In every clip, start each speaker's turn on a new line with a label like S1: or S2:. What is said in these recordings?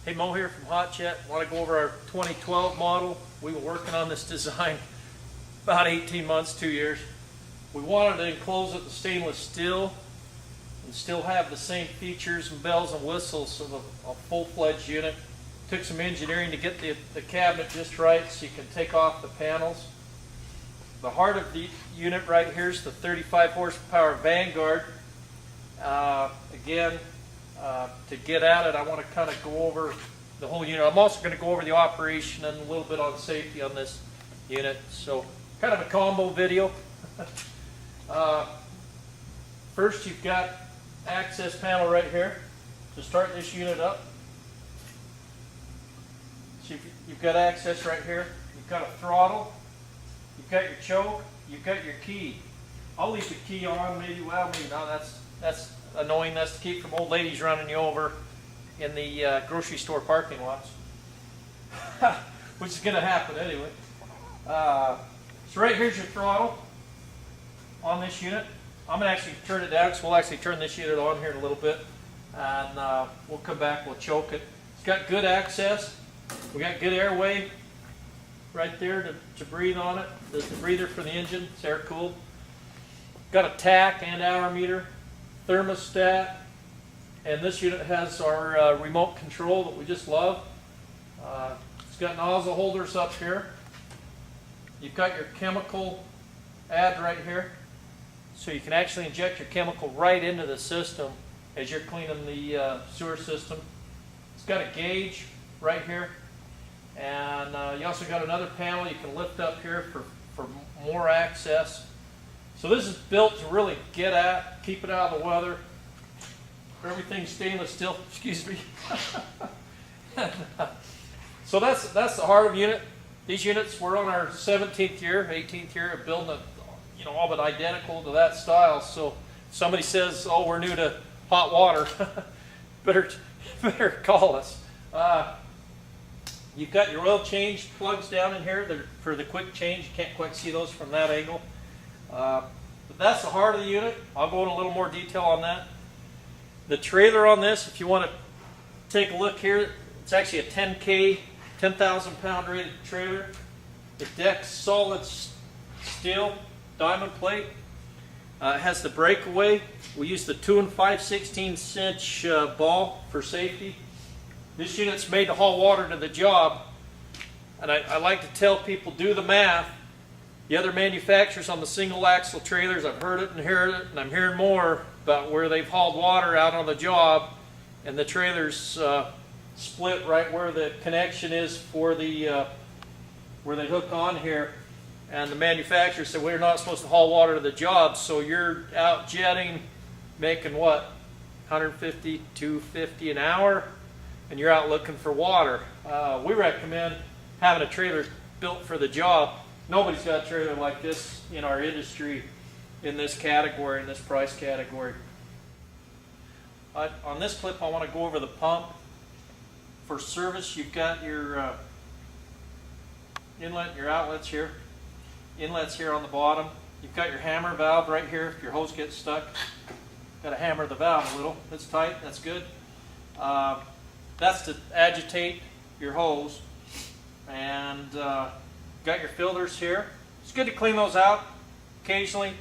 S1: Hey, Mo here from Hot Chat. Want to go over our 2012 model. We were working on this design about 18 months, 2 years. We wanted to enclose it with stainless steel and still have the same features and bells and whistles of a full-fledged unit. Took some engineering to get the cabinet just right so you can take off the panels. The heart of the unit right here is the 35 horsepower Vanguard. Again, to get at it, I want to kind of go over the whole unit. I'm also going to go over the operation and a little bit on safety on this unit. So, kind of a combo video. First, you've got access panel right here to start this unit up. So you've got access right here. You've got a throttle. You've got your choke. You've got your key. I'll leave the key on, maybe. Well, maybe not. That's annoying. That's to keep from old ladies running you over in the grocery store parking lots, which is going to happen anyway. So right here's your throttle on this unit. I'm going to actually turn it down, so we'll actually turn this unit on here in a little bit, and we'll come back, we'll choke it. It's got good access. We got good airway right there to breathe on it. There's the breather for the engine. It's air cooled. Got a tach and hour meter, thermostat, and this unit has our remote control that we just love. It's got nozzle holders up here. You've got your chemical add right here, so you can actually inject your chemical right into the system as you're cleaning the sewer system. It's got a gauge right here, and you also got another panel you can lift up here for more access. So this is built to really get at, keep it out of the weather. Everything's stainless steel, excuse me. So that's the heart of the unit. These units, we're on our 17th year, 18th year of building a, all but identical to that style. So if somebody says, oh, we're new to hot water, better call us. You've got your oil change plugs down in here. They're for the quick change. You can't quite see those from that angle. But that's the heart of the unit. I'll go in a little more detail on that. The trailer on this, if you want to take a look here, it's actually a 10K, 10,000 pound rated trailer. The deck's solid steel, diamond plate. It has the breakaway. We use the 2 5/16 inch ball for safety. This unit's made to haul water to the job, and I like to tell people, do the math. The other manufacturers on the single axle trailers, I've heard it and heard it, and I'm hearing more about where they've hauled water out on the job, and the trailers split right where the connection is for the where they hook on here, and the manufacturer said, we're not supposed to haul water to the job, so you're out jetting, making what, 150, 250 an hour, and you're out looking for water. We recommend having a trailer built for the job. Nobody's got a trailer like this in our industry, in this category, in this price category. On this clip, I want to go over the pump. For service, you've got your inlet and your outlets here. Inlets here on the bottom. You've got your hammer valve right here if your hose gets stuck. Got to hammer the valve a little. It's tight, that's good. That's to agitate your hose. And got your filters here. It's good to clean those out occasionally.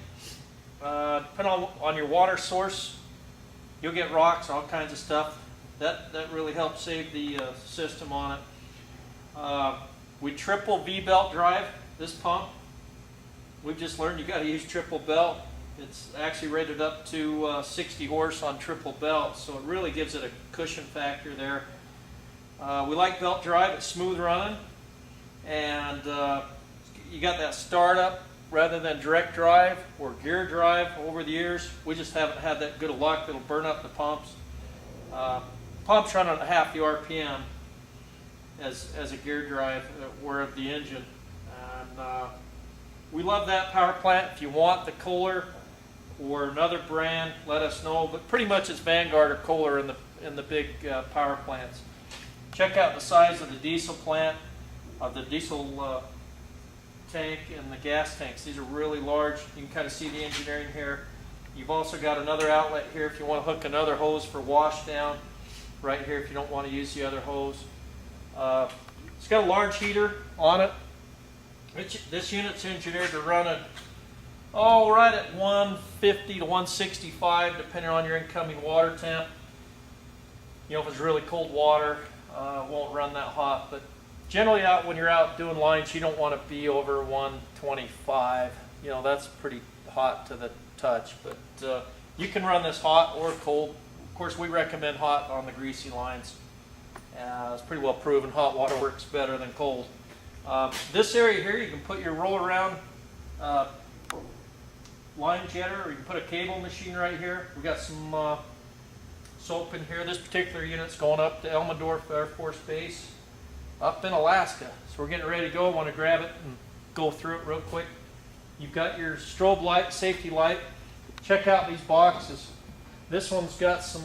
S1: Depending on your water source, you'll get rocks, all kinds of stuff. That really helps save the system on it. We triple V-belt drive this pump. We've just learned you got to use triple belt. It's actually rated up to 60 horse on triple belt, so it really gives it a cushion factor there. We like belt drive. It's smooth running, and you got that startup rather than direct drive or gear drive. Over the years, we just haven't had that good of luck. It'll burn up the pumps. Pumps run at half the RPM as a gear drive or of the engine, and we love that power plant. If you want the Kohler or another brand, let us know. But pretty much it's Vanguard or Kohler in the big power plants. Check out the size of the diesel plant, of the diesel tank and the gas tanks. These are really large. You can kind of see the engineering here. You've also got another outlet here if you want to hook another hose for wash down. right here if you don't want to use the other hose. It's got a large heater on it. This unit's engineered to run at, right at 150 to 165 depending on your incoming water temp. You know, if it's really cold water, it won't run that hot, but generally when you're out doing lines, you don't want to be over 125. You know, that's pretty hot to the touch, but you can run this hot or cold. Of course, we recommend hot on the greasy lines. It's pretty well proven hot water works better than cold. This area here, you can put your roll around line jetter, or you can put a cable machine right here. We got some soap in here. This particular unit's going up to Elmendorf Air Force Base up in Alaska. So we're getting ready to go. I want to grab it and go through it real quick. You've got your strobe light, safety light. Check out these boxes. This one's got some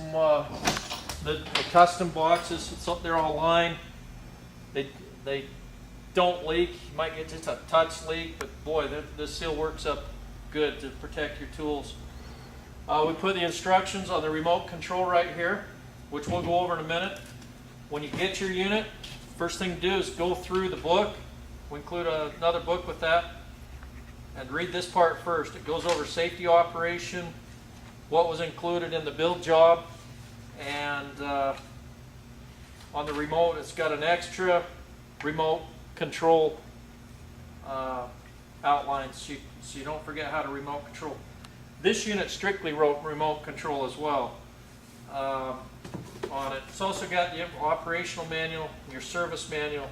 S1: the custom boxes. They're all lined. They don't leak. You might get just a touch leak, but boy, this seal works up good to protect your tools. We put the instructions on the remote control right here, which we'll go over in a minute. When you get your unit, first thing to do is go through the book. We include another book with that. And read this part first. It goes over safety operation, what was included in the build job, and on the remote it's got an extra remote control outline so you don't forget how to remote control. This unit strictly wrote remote control as well on it. It's also got the operational manual, your service manual,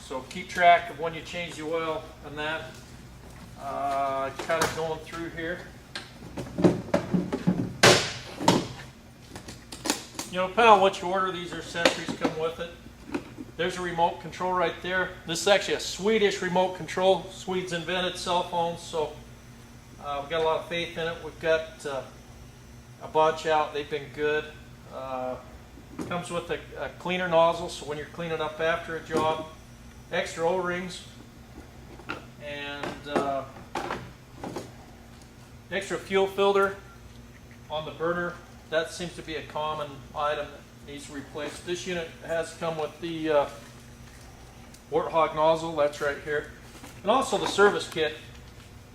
S1: so keep track of when you change the oil and that. Kind of going through here. You know, depending on what you order, these are sensors come with it. There's a remote control right there. This is actually a Swedish remote control. Swedes invented cell phones, so we've got a lot of faith in it. We've got a bunch out. They've been good. Comes with a cleaner nozzle, so when you're cleaning up after a job, extra O-rings, and extra fuel filter on the burner. That seems to be a common item that needs to be replaced. This unit has come with the Warthog nozzle, that's right here. And also the service kit.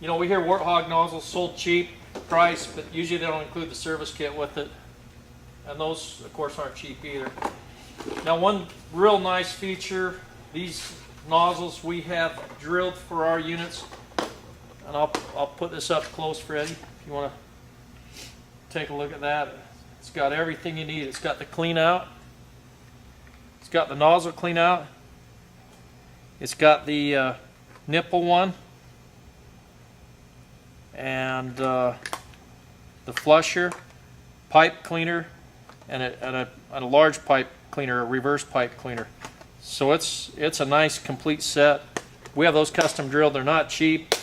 S1: You know, we hear Warthog nozzles sold cheap price, but usually they don't include the service kit with it. And those, of course, aren't cheap either. Now, one real nice feature, these nozzles we have drilled for our units, and I'll put this up close, Freddie, if you want to take a look at that. It's got everything you need. It's got the clean out, it's got the nozzle clean out, it's got the nipple one, and the flusher, pipe cleaner, and a large pipe cleaner, a reverse pipe cleaner. So it's a nice complete set. We have those custom drilled. They're not cheap.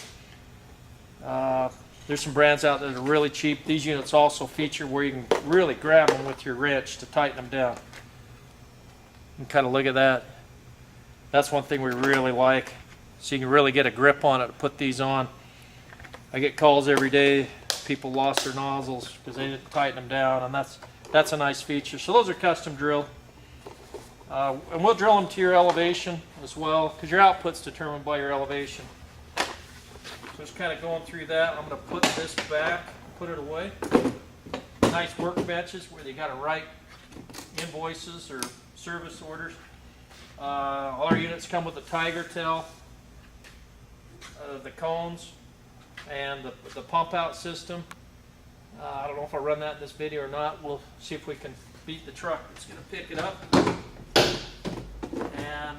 S1: There's some brands out there that are really cheap. These units also feature where you can really grab them with your wrench to tighten them down. You can kind of look at that. That's one thing we really like. So you can really get a grip on it to put these on. I get calls every day. People lost their nozzles because they didn't tighten them down, and that's a nice feature. So those are custom drilled. And we'll drill them to your elevation as well, because your output's determined by your elevation. So just kind of going through that. I'm going to put this back, put it away. Nice workbenches where they got to write invoices or service orders. All our units come with a tiger tail, the cones, and the pump out system. I don't know if I'll run that in this video or not. We'll see if we can beat the truck that's going to pick it up. And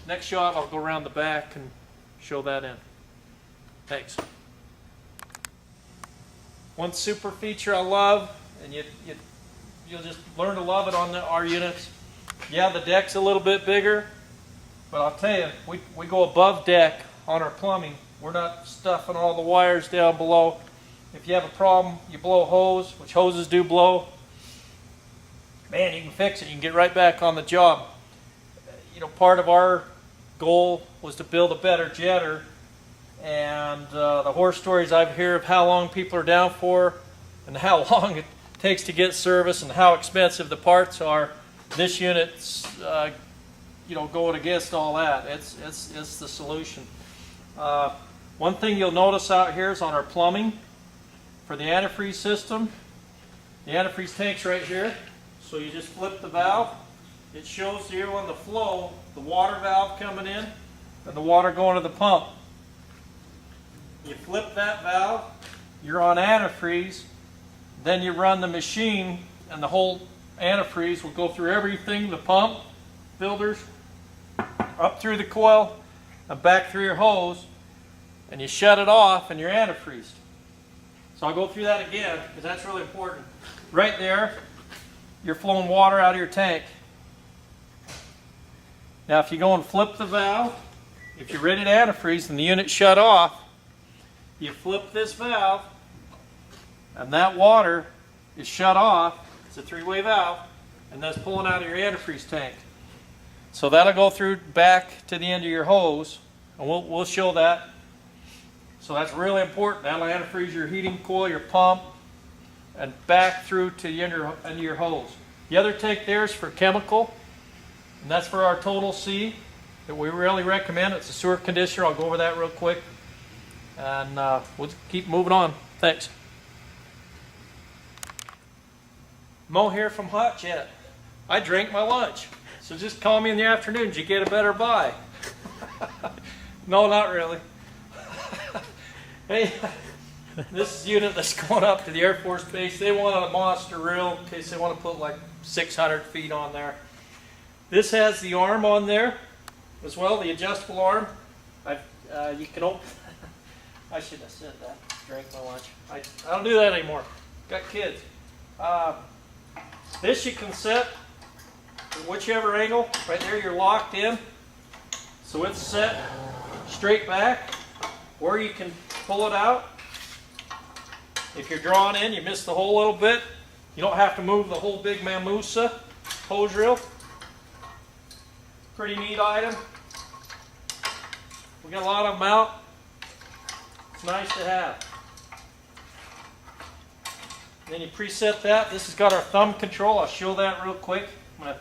S1: next shot, I'll go around the back and show that in. Thanks. One super feature I love, and you'll just learn to love it on our units. Yeah, the deck's a little bit bigger, but I'll tell you, we go above deck on our plumbing. We're not stuffing all the wires down below. If you have a problem, you blow a hose, which hoses do blow. Man, you can fix it. You can get right back on the job. You know, part of our goal was to build a better jetter, and the horror stories I've heard of how long people are down for and how long it takes to get service and how expensive the parts are, this unit's going against all that. It's the solution. One thing you'll notice out here is on our plumbing for the antifreeze system. The antifreeze tank's right here, so you just flip the valve. It shows you on the flow the water valve coming in and the water going to the pump. You flip that valve, you're on antifreeze, then you run the machine and the whole antifreeze will go through everything, the pump, filters, up through the coil and back through your hose, and you shut it off and you're antifreezed. So I'll go through that again because that's really important. Right there, you're flowing water out of your tank. Now if you go and flip the valve, if you're ready to antifreeze and the unit's shut off, you flip this valve and that water is shut off. It's a three-way valve, and that's pulling out of your antifreeze tank. So that'll go through back to the end of your hose, and we'll show that. So that's really important. That'll antifreeze your heating coil, your pump, and back through to the end of your hose. The other tank there is for chemical, and that's for our Total C that we really recommend. It's a sewer conditioner. I'll go over that real quick, and we'll keep moving on. Thanks. Mo here from Hot Jet. I drank my lunch, so just call me in the afternoons. You get a better buy. No, not really. Hey, this unit that's going up to the Air Force Base, they want a monster reel in case they want to put like 600 feet on there. This has the arm on there as well, the adjustable arm. You can open. I should have said that. Drank my lunch. I don't do that anymore. Got kids. This you can set whichever angle. Right there, you're locked in. So it's set straight back, or you can pull it out. If you're drawing in, you miss the hole a little bit. You don't have to move the whole big Mamusa hose reel. Pretty neat item. We got a lot of them out. It's nice to have. Then you preset that. This has got our thumb control. I'll show that real quick. I'm going to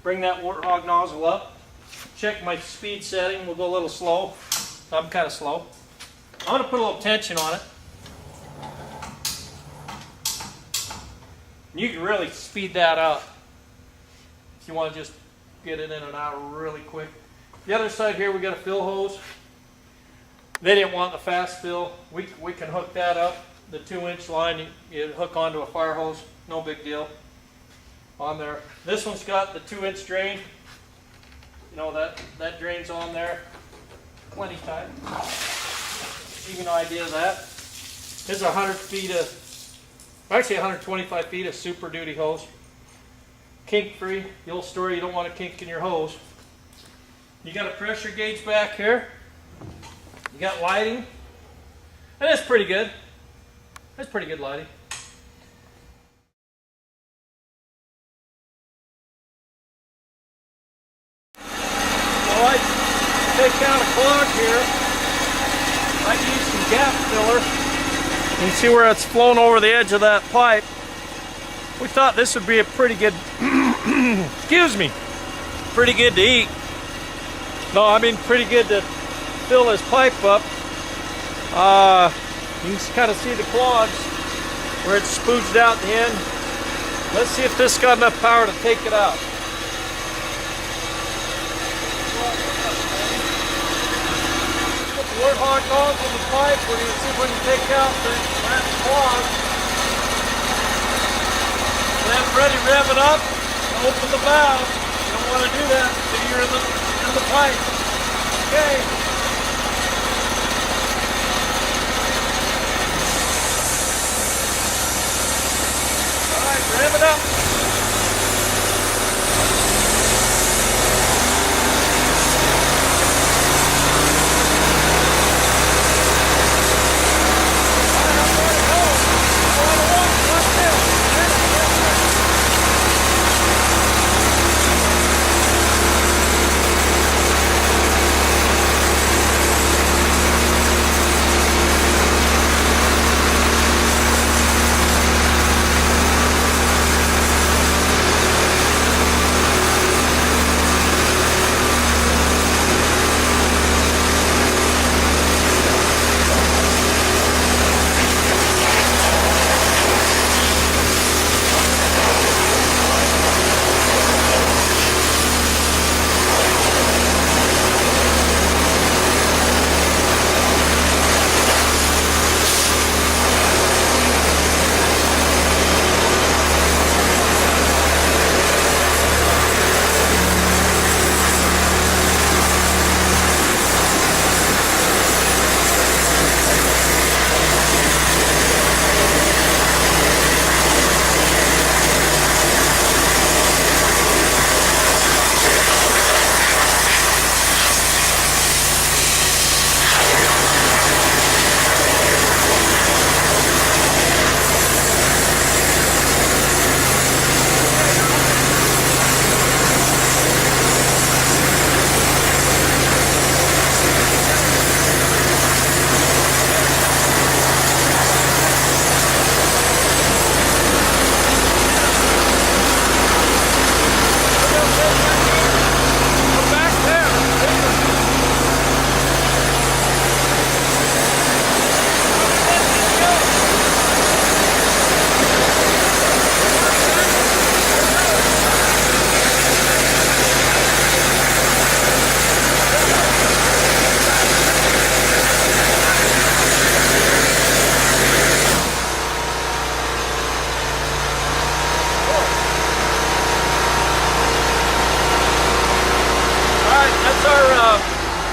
S1: bring that Warthog nozzle up. Check my speed setting. We'll go a little slow. I'm kind of slow. I'm going to put a little tension on it. You can really speed that up if you want to just get it in and out really quick. The other side here, we got a fill hose. They didn't want the fast fill. We can hook that up. The 2-inch line, you hook onto a fire hose, no big deal on there. This one's got the 2-inch drain. You know, that drain's on there plenty tight. Give you an idea of that. This is 100 feet of, actually 125 feet of Super Duty hose. Kink free, the old story, you don't want a kink in your hose. You got a pressure gauge back here. You got lighting, and that's pretty good. That's pretty good lighting. Well, I take out a clog here. I use some gap filler. You can see where it's flown over the edge of that pipe. We thought this would be a pretty good, excuse me, pretty good to eat. No, I mean pretty good to fill this pipe up. You can kind of see the clogs where it's spooged out the end. Let's see if this got enough power to take it out. Put the Warthog nozzle in the pipe where you can see when you take out the last clog. Then ready, rev it up, and open the valve. You don't want to do that until you're in the pipe. Okay. Rev it up.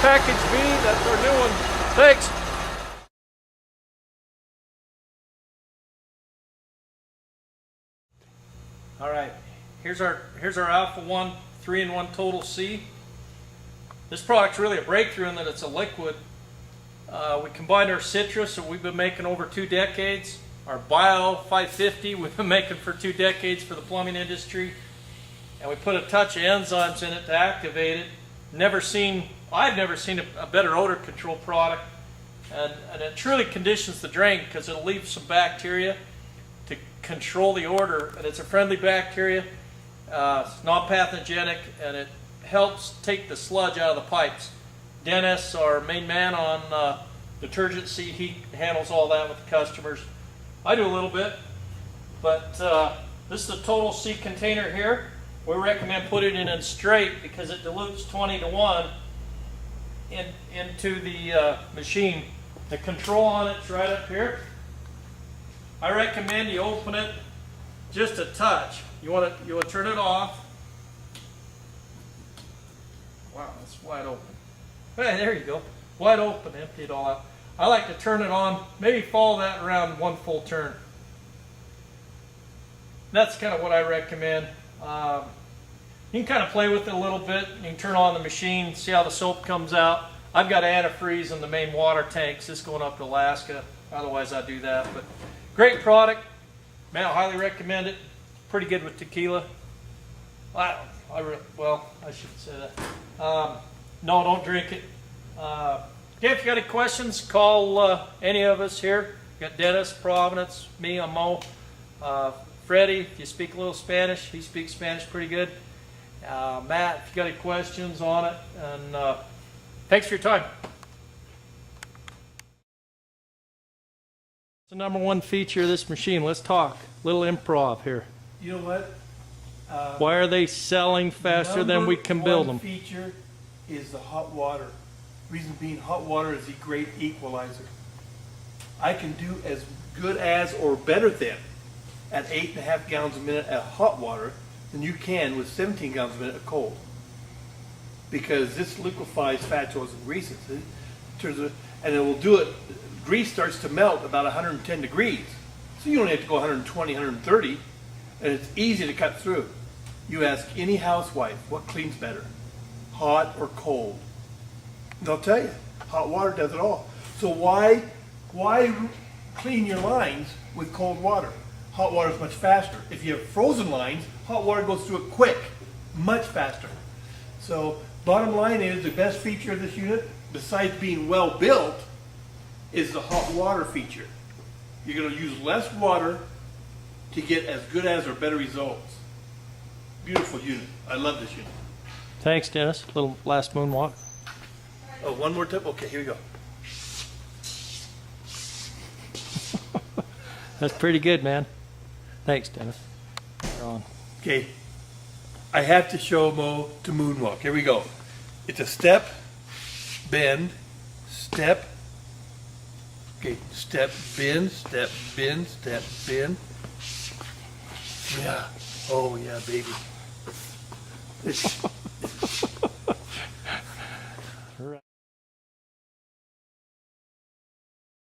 S1: package B. That's our new one. Thanks. All right, here's our Alpha One 3-in-1 Total C. This product's really a breakthrough in that it's a liquid. We combined our citrus that we've been making over 2 decades, our Bio 550 we've been making for 2 decades for the plumbing industry, and we put a touch of enzymes in it to activate it. I've never seen a better odor control product, and it truly conditions the drain because it'll leave some bacteria to control the odor, and it's a friendly bacteria. It's non-pathogenic, and it helps take the sludge out of the pipes. Dennis, our main man on detergency, he handles all that with the customers. I do a little bit, but this is a Total C container here. We recommend putting it in straight because it dilutes 20-to-1 into the machine. The control on it's right up here. I recommend you open it just a touch. You want to turn it off. Wow, that's wide open. Hey, there you go. Wide open, empty it all out. I like to turn it on, maybe follow that around 1 full turn. That's kind of what I recommend. You can kind of play with it a little bit. You can turn on the machine, see how the soap comes out. I've got antifreeze in the main water tanks. This going up to Alaska. Otherwise, I do that. But great product. Man, I highly recommend it. Pretty good with tequila. Well, I shouldn't say that. No, don't drink it. Okay, if you got any questions, call any of us here. You got Dennis, Providence, me, I'm Mo. Freddie, if you speak a little Spanish, he speaks Spanish pretty good. Matt, if you got any questions on it. And thanks for your time. It's the #1 feature of this machine. Let's talk. Little improv here.
S2: You know what?
S1: Why are they selling faster than we can build them?
S2: The feature is the hot water. Reason being, hot water is a great equalizer. I can do as good as or better than at 8.5 gallons a minute at hot water than you can with 17 gallons a minute at cold. Because this liquefies fats, oils, and greases. And it will do it. Grease starts to melt about 110 degrees. So you only have to go 120, 130, and it's easy to cut through. You ask any housewife, what cleans better, hot or cold? They'll tell you, hot water does it all. So why clean your lines with cold water? Hot water is much faster. If you have frozen lines, hot water goes through it quick, much faster. So bottom line is, the best feature of this unit, besides being well built, is the hot water feature. You're going to use less water to get as good as or better results. Beautiful unit. I love this unit.
S1: Thanks, Dennis. Little last moonwalk.
S2: Oh, one more tip? Okay, here we go.
S1: That's pretty good, man. Thanks, Dennis. You're on.
S2: Okay, I have to show Mo to moonwalk. Here we go. It's a step, bend, step. Okay, step, bend, step, bend, step, bend. Yeah. Oh yeah, baby. It's